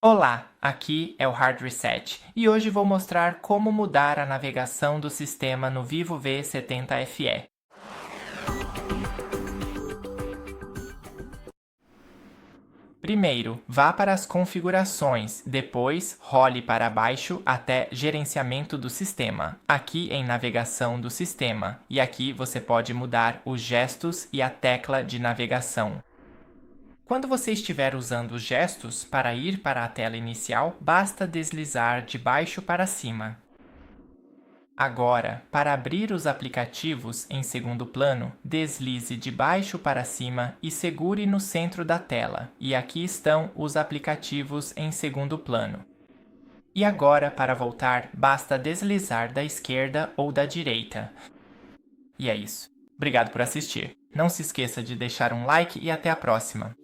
Olá, aqui é o Hard Reset e hoje vou mostrar como mudar a navegação do sistema no VIVO V70 FE. Primeiro, vá para as configurações, depois role para baixo até Gerenciamento do sistema, aqui em Navegação do sistema, e aqui você pode mudar os gestos e a tecla de navegação. Quando você estiver usando os gestos para ir para a tela inicial, basta deslizar de baixo para cima. Agora, para abrir os aplicativos em segundo plano, deslize de baixo para cima e segure no centro da tela. E aqui estão os aplicativos em segundo plano. E agora, para voltar, basta deslizar da esquerda ou da direita. E é isso. Obrigado por assistir. Não se esqueça de deixar um like e até a próxima.